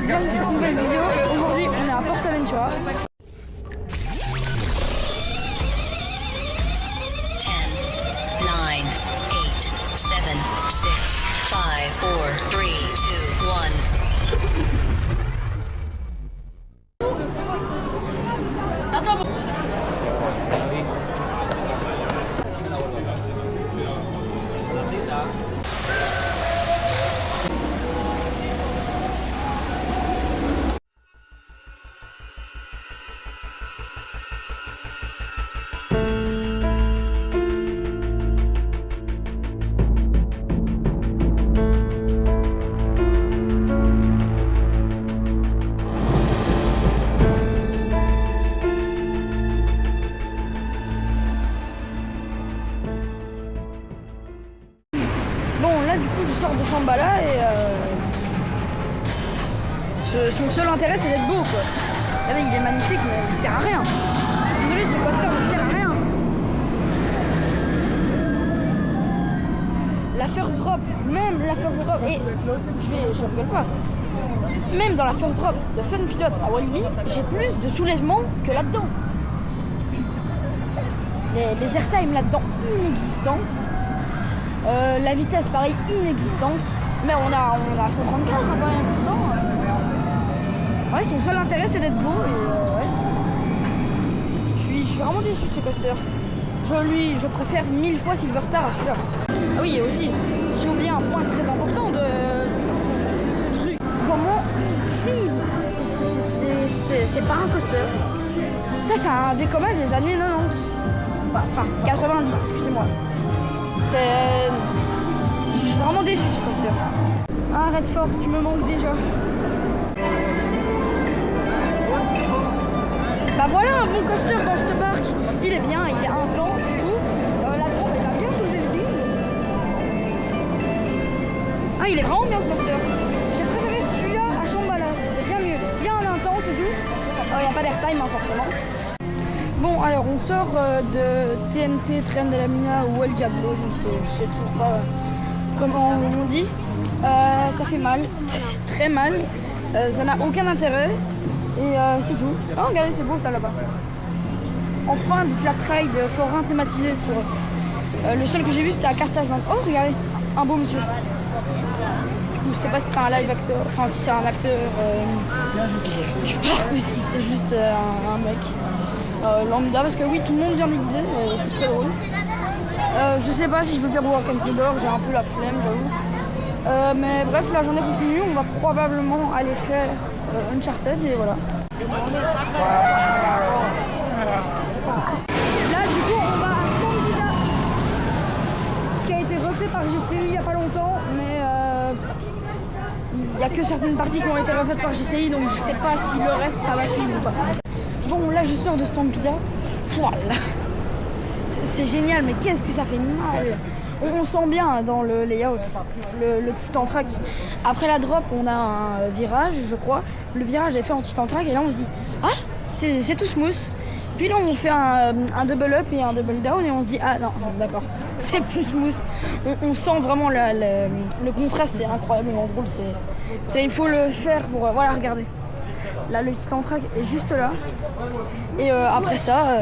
bienvenue dans cette nouvelle vidéo. Aujourd'hui on est à PortAventura. 10, 9, 8, 7, 6, 5, 4, 3, 2, 1. Attends, bon. Bon, là du coup je sors de Shambhala et son seul intérêt c'est d'être beau quoi. Regardez, il est magnifique mais il sert à rien. Je suis désolé, ce coaster ne sert à rien. La First Drop, même la First Drop, et je rigole pas. Même dans la First Drop de Fun Pilot à Walibi, j'ai plus de soulèvement que là-dedans. Les airtime là-dedans inexistants. La vitesse pareil inexistante, mais on a 134 hein, quand même dedans. Ouais, son seul intérêt c'est d'être beau et ouais. Je suis vraiment déçu de ce coaster. Je préfère 1000 fois Silver Star à celui-là. Ah oui, et aussi, j'ai oublié un point très important de ce truc. Comment il vibre. C'est pas un coaster. Ça a un Vekoma des années 90. Enfin, 90, excusez-moi. Je suis vraiment déçu de ce coaster. Ah, Red Force, tu me manques déjà. Bah voilà un bon coaster dans ce parc. Il est bien, il est intense et tout. La drop, elle a bien soulevé le bide. Ah, il est vraiment bien ce coaster. J'ai préféré celui-là à Shambhala. C'est bien mieux. Bien en intense et tout. Il n'y a pas d'airtime hein, forcément. Bon, alors on sort de TNT, Tren de la Mina ou El Diablo, je sais toujours pas comment on dit. Ça fait mal, très mal. Ça n'a aucun intérêt et c'est tout. Oh, regardez, c'est beau ça là-bas. Enfin, du flat ride forain thématisé. Le seul que j'ai vu c'était à Carthage. Donc, oh, regardez, un beau monsieur. Je sais pas si c'est un live acteur, enfin si c'est un acteur du parc ou si c'est juste un mec. Lambda parce que oui tout le monde vient d'idée, c'est très drôle. Je sais pas si je veux faire Welcome to Door, j'ai un peu la flemme j'avoue. Mais bref la journée continue, on va probablement aller faire Uncharted et voilà. Là du coup on va à Stampida qui a été refait par GCI il y a pas longtemps mais il n'y a que certaines parties qui ont été refaites par GCI donc je sais pas si le reste ça va suivre ou pas. Bon, là je sors de Stampida. Voilà. C'est génial, mais qu'est-ce que ça fait mal. On sent bien dans le layout, le petit entraque. Après la drop, on a un virage, je crois. Le virage est fait en petit entraque et là on se dit ah, c'est tout smooth. Puis là on fait un double up et un double down et on se dit ah non, d'accord, c'est plus smooth. On sent vraiment le contraste, c'est incroyablement drôle. Il faut le faire pour voilà, regardez. Là, le petit entraque est juste là. Et après ça,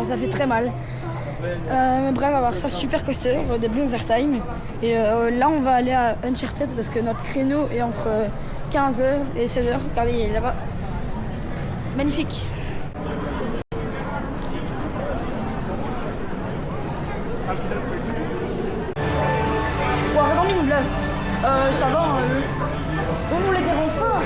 ça fait très mal. Mais bref, on va voir ça, super coaster, des bons airtime. Et là, on va aller à Uncharted parce que notre créneau est entre 15h et 16h. Regardez, il est là-bas. Magnifique. Bon, dans Mini Blast, ça va. On les dérange pas.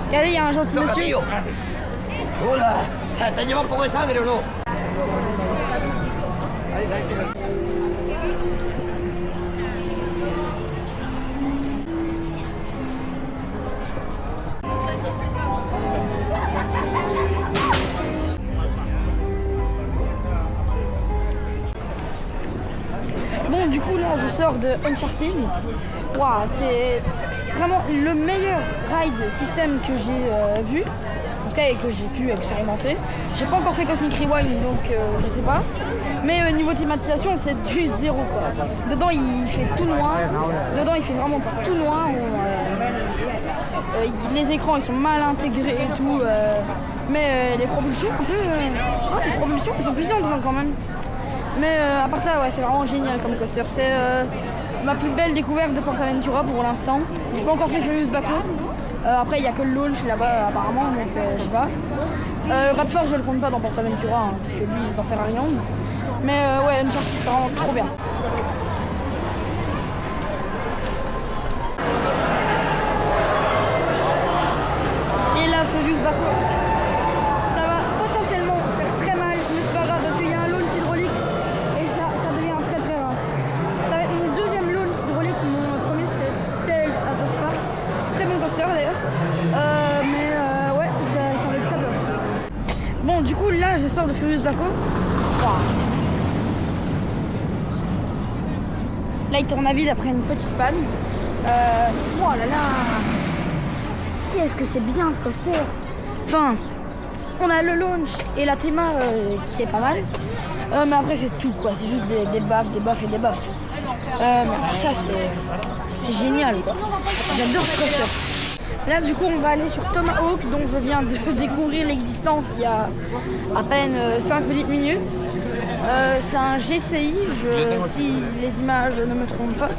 Regardez, il y a un gentil monsieur. Hola, ¿te lleva un poco de sangre o no? Bon, du coup, là, je sors de Uncharted. Waouh, c'est vraiment le meilleur ride système que j'ai vu. tout cas et que j'ai pu expérimenter. J'ai pas encore fait Cosmic Rewind donc je sais pas. Mais niveau thématisation c'est du zéro quoi. Dedans il fait tout noir, dedans il fait vraiment tout noir. Les écrans ils sont mal intégrés et tout, mais les propulsions un peu, les propulsions ils sont puissantes dedans quand même. Mais à part ça ouais c'est vraiment génial comme coaster. C'est ma plus belle découverte de PortAventura pour l'instant. J'ai pas encore fait Furious Baco. Après il n'y a que le launch là-bas apparemment donc je sais pas. Radford je le compte pas dans PortAventura hein, parce que lui il va faire rien. Mais ouais Uncharted c'est vraiment trop bien. Et là Furious Baco, ça va potentiellement faire très mal, mais c'est pas grave parce qu'il y a un launch hydraulique et ça devient très très rare. Ça va être mon deuxième launch hydraulique, mon premier c'était Tales at the Park, très bon coaster d'ailleurs, mais ouais ça va être très bien. Bon du coup là je sors de Furious Baco. Wow. Là il tourne à vide après une petite panne. Oh là là, qu'est-ce que c'est bien ce coaster. Enfin, on a le launch et la théma qui est pas mal. Mais après c'est tout quoi, c'est juste des baffes, des baffes et des baffes. Mais ça c'est génial quoi. J'adore ce coaster. Là du coup on va aller sur Tomahawk dont je viens de découvrir l'existence il y a à peine 5 petites minutes. C'est un GCI, si les images ne me trompent pas.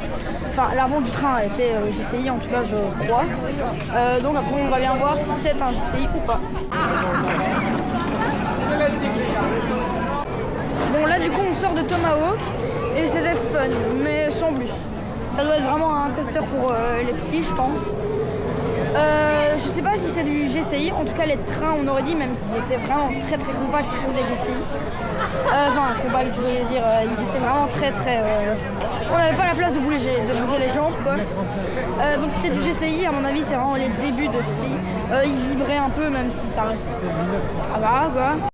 Enfin, l'avant du train a été GCI, en tout cas, je crois. Donc après, on va bien voir si c'est un GCI ou pas. Bon, là, du coup, on sort de Tomahawk et c'était fun, mais sans plus. Ça doit être vraiment un coaster pour les petits, je pense. Je sais pas si c'est du GCI, en tout cas les trains on aurait dit, même s'ils étaient vraiment très très compacts pour des GCI. Enfin compacts je veux dire, ils étaient vraiment très très... on n'avait pas la place de bouger les jambes quoi. Donc si c'est du GCI, à mon avis c'est vraiment les débuts de GCI. Ils vibraient un peu même si ça reste... ça va quoi.